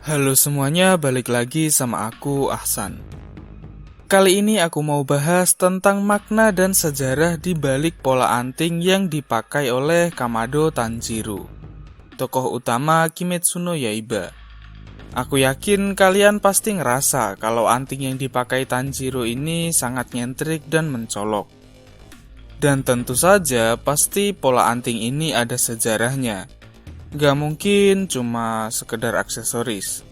Halo semuanya, balik lagi sama aku, Ahsan. Kali ini aku mau bahas tentang makna dan sejarah di balik pola anting yang dipakai oleh Kamado Tanjiro, tokoh utama Kimetsu no Yaiba. Aku yakin kalian pasti ngerasa kalau anting yang dipakai Tanjiro ini sangat nyentrik dan mencolok. Dan tentu saja pasti pola anting ini ada sejarahnya. Gak mungkin cuma sekedar aksesoris.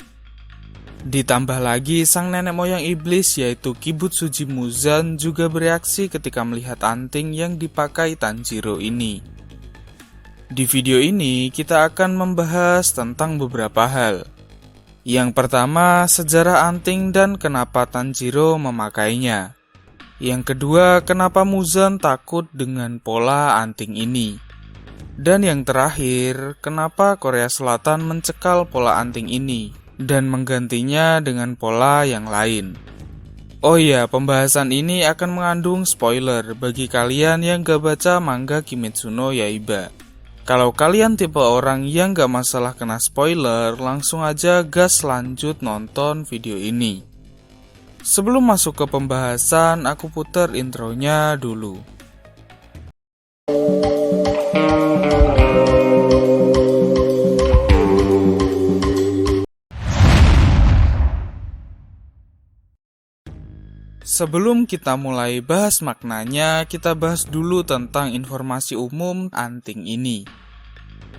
Ditambah lagi sang nenek moyang iblis yaitu Kibutsuji Muzan juga bereaksi ketika melihat anting yang dipakai Tanjiro ini. Di video ini kita akan membahas tentang beberapa hal. Yang pertama, sejarah anting dan kenapa Tanjiro memakainya. Yang kedua, kenapa Muzan takut dengan pola anting ini. Dan yang terakhir, kenapa Korea Selatan mencekal pola anting ini dan menggantinya dengan pola yang lain. Oh iya, pembahasan ini akan mengandung spoiler bagi kalian yang gak baca manga Kimetsu no Yaiba. Kalau kalian tipe orang yang gak masalah kena spoiler, langsung aja gas lanjut nonton video ini. Sebelum masuk ke pembahasan, aku putar intronya dulu. Sebelum kita mulai bahas maknanya, kita bahas dulu tentang informasi umum anting ini.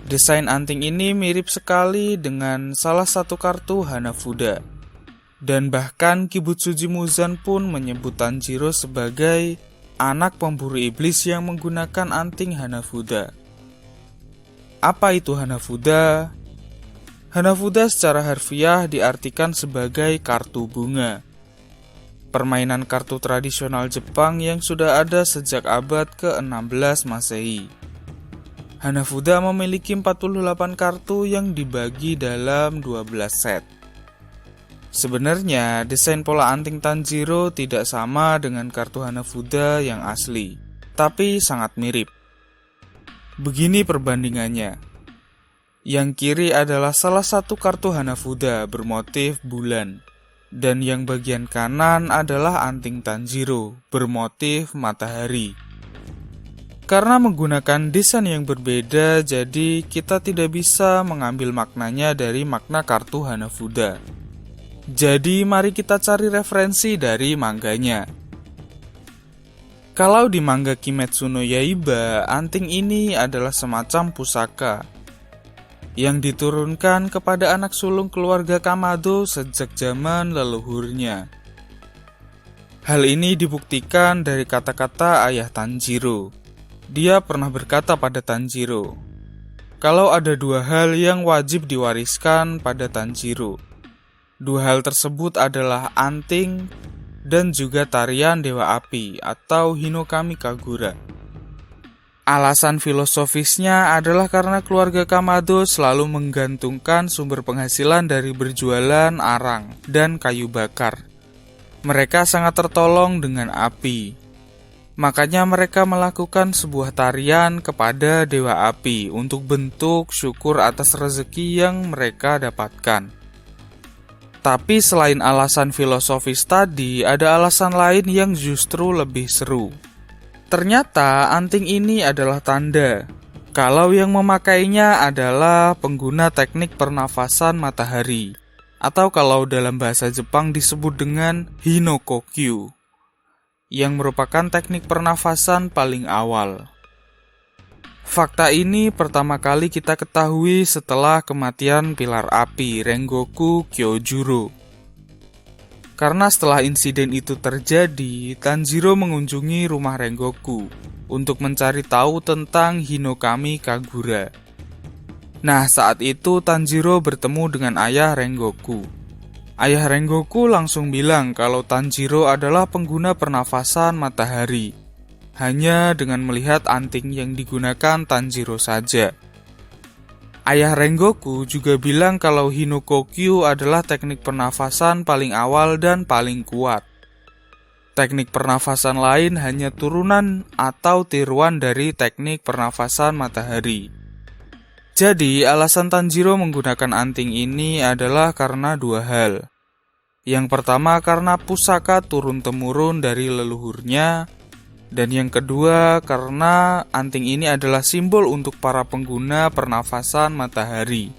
Desain anting ini mirip sekali dengan salah satu kartu Hanafuda. Dan bahkan Kibutsuji Muzan pun menyebut Tanjiro sebagai anak pemburu iblis yang menggunakan anting Hanafuda. Apa itu Hanafuda? Hanafuda secara harfiah diartikan sebagai kartu bunga. Permainan kartu tradisional Jepang yang sudah ada sejak abad ke-16 Masehi. Hanafuda memiliki 48 kartu yang dibagi dalam 12 set. Sebenarnya, desain pola anting Tanjiro tidak sama dengan kartu Hanafuda yang asli, tapi sangat mirip. Begini perbandingannya. Yang kiri adalah salah satu kartu Hanafuda bermotif bulan. Dan yang bagian kanan adalah anting Tanjiro bermotif matahari. Karena menggunakan desain yang berbeda, jadi kita tidak bisa mengambil maknanya dari makna kartu Hanafuda. Jadi mari kita cari referensi dari mangganya. Kalau di manga Kimetsu no Yaiba, anting ini adalah semacam pusaka yang diturunkan kepada anak sulung keluarga Kamado sejak zaman leluhurnya. Hal ini dibuktikan dari kata-kata ayah Tanjiro. Dia pernah berkata pada Tanjiro, kalau ada dua hal yang wajib diwariskan pada Tanjiro. Dua hal tersebut adalah anting dan juga tarian Dewa Api atau Hinokami Kagura. Alasan filosofisnya adalah karena keluarga Kamado selalu menggantungkan sumber penghasilan dari berjualan arang dan kayu bakar. Mereka sangat tertolong dengan api. Makanya mereka melakukan sebuah tarian kepada Dewa Api untuk bentuk syukur atas rezeki yang mereka dapatkan. Tapi selain alasan filosofis tadi, ada alasan lain yang justru lebih seru. Ternyata anting ini adalah tanda kalau yang memakainya adalah pengguna teknik pernafasan matahari, atau kalau dalam bahasa Jepang disebut dengan Hinokokyu, yang merupakan teknik pernafasan paling awal. Fakta ini pertama kali kita ketahui setelah kematian pilar api Rengoku Kyojuro. Karena setelah insiden itu terjadi, Tanjiro mengunjungi rumah Rengoku untuk mencari tahu tentang Hinokami Kagura. Nah, saat itu Tanjiro bertemu dengan ayah Rengoku. Ayah Rengoku langsung bilang kalau Tanjiro adalah pengguna pernafasan matahari, hanya dengan melihat anting yang digunakan Tanjiro saja. Ayah Rengoku juga bilang kalau Hinokokyu adalah teknik pernafasan paling awal dan paling kuat. Teknik pernafasan lain hanya turunan atau tiruan dari teknik pernafasan matahari. Jadi, alasan Tanjiro menggunakan anting ini adalah karena dua hal. Yang pertama karena pusaka turun-temurun dari leluhurnya, dan yang kedua karena anting ini adalah simbol untuk para pengguna pernafasan matahari.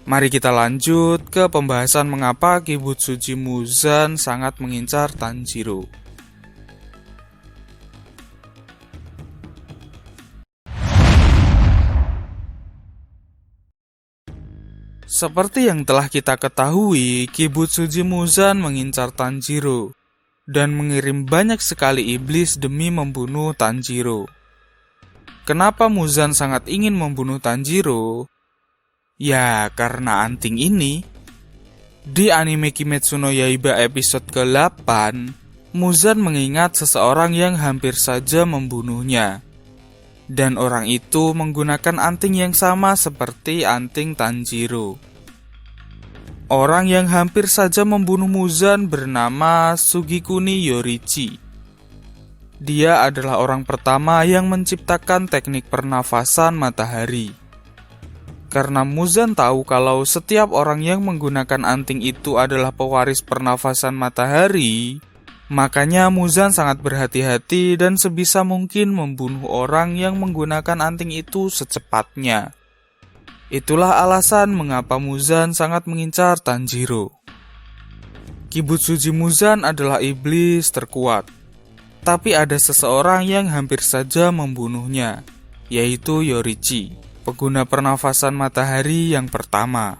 Mari kita lanjut ke pembahasan mengapa Kibutsuji Muzan sangat mengincar Tanjiro. Seperti yang telah kita ketahui, Kibutsuji Muzan mengincar Tanjiro dan mengirim banyak sekali iblis demi membunuh Tanjiro. Kenapa Muzan sangat ingin membunuh Tanjiro? Ya, karena anting ini. Di anime Kimetsu no Yaiba episode ke-8, Muzan mengingat seseorang yang hampir saja membunuhnya. Dan orang itu menggunakan anting yang sama seperti anting Tanjiro. Orang yang hampir saja membunuh Muzan bernama Sugikuni Yorichi. Dia adalah orang pertama yang menciptakan teknik pernafasan matahari. Karena Muzan tahu kalau setiap orang yang menggunakan anting itu adalah pewaris pernafasan matahari, makanya Muzan sangat berhati-hati dan sebisa mungkin membunuh orang yang menggunakan anting itu secepatnya. Itulah alasan mengapa Muzan sangat mengincar Tanjiro. Kibutsuji Muzan adalah iblis terkuat, tapi ada seseorang yang hampir saja membunuhnya, yaitu Yorichi, pengguna pernafasan matahari yang pertama.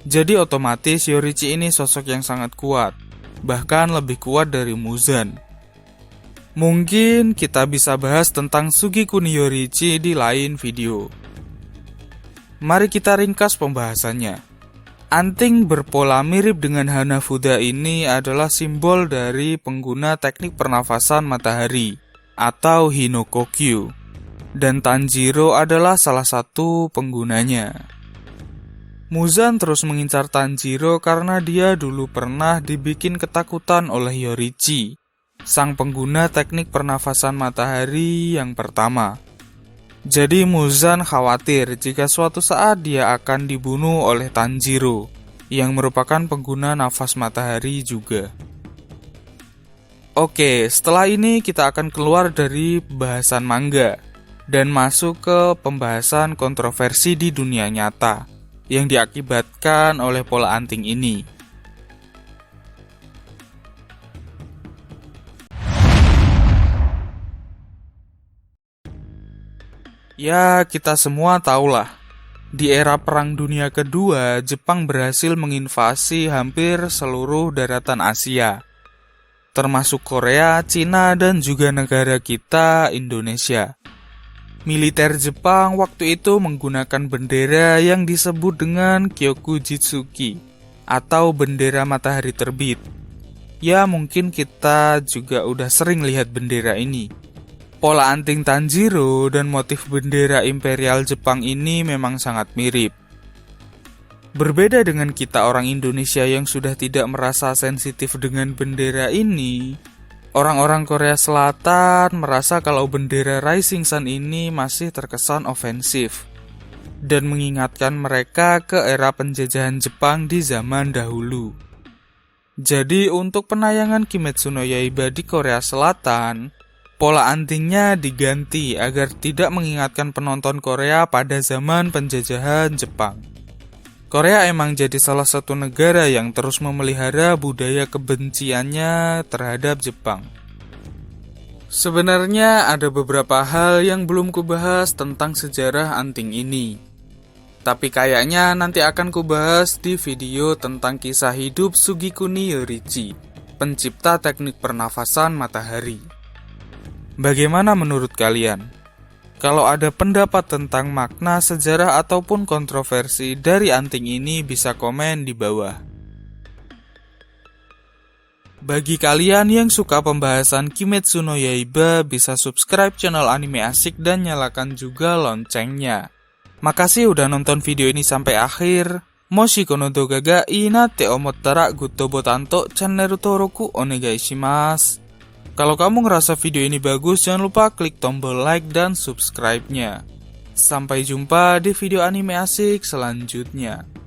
Jadi otomatis Yorichi ini sosok yang sangat kuat, bahkan lebih kuat dari Muzan. Mungkin kita bisa bahas tentang Sugikuni Yorichi di lain video. Mari kita ringkas pembahasannya. Anting berpola mirip dengan Hanafuda ini adalah simbol dari pengguna teknik pernafasan matahari atau Hinokokyu, dan Tanjiro adalah salah satu penggunanya. Muzan terus mengincar Tanjiro karena dia dulu pernah dibikin ketakutan oleh Yorichi, sang pengguna teknik pernafasan matahari yang pertama. Jadi Muzan khawatir jika suatu saat dia akan dibunuh oleh Tanjiro, yang merupakan pengguna nafas matahari juga. Oke, setelah ini kita akan keluar dari bahasan manga dan masuk ke pembahasan kontroversi di dunia nyata yang diakibatkan oleh pola anting ini. Ya, kita semua tahulah, di era Perang Dunia Kedua, Jepang berhasil menginvasi hampir seluruh daratan Asia, termasuk Korea, Cina, dan juga negara kita, Indonesia. Militer Jepang waktu itu menggunakan bendera yang disebut dengan Kyokujitsuki atau bendera matahari terbit. Ya, mungkin kita juga udah sering lihat bendera ini. Pola anting Tanjiro dan motif bendera Imperial Jepang ini memang sangat mirip. Berbeda dengan kita orang Indonesia yang sudah tidak merasa sensitif dengan bendera ini, orang-orang Korea Selatan merasa kalau bendera Rising Sun ini masih terkesan ofensif dan mengingatkan mereka ke era penjajahan Jepang di zaman dahulu. Jadi untuk penayangan Kimetsu no Yaiba di Korea Selatan, pola antingnya diganti agar tidak mengingatkan penonton Korea pada zaman penjajahan Jepang. Korea emang jadi salah satu negara yang terus memelihara budaya kebenciannya terhadap Jepang. Sebenarnya ada beberapa hal yang belum kubahas tentang sejarah anting ini. Tapi kayaknya nanti akan kubahas di video tentang kisah hidup Sugikuni Yorichi, pencipta teknik pernafasan matahari. Bagaimana menurut kalian? Kalau ada pendapat tentang makna, sejarah, ataupun kontroversi dari anting ini bisa komen di bawah. Bagi kalian yang suka pembahasan Kimetsu no Yaiba, bisa subscribe channel Anime Asik dan nyalakan juga loncengnya. Makasih udah nonton video ini sampai akhir. Moshiko no doga ga iinate omottara guttobo tanto channel toroku onegai shimasu. Kalau kamu ngerasa video ini bagus, jangan lupa klik tombol like dan subscribe-nya. Sampai jumpa di video anime asik selanjutnya.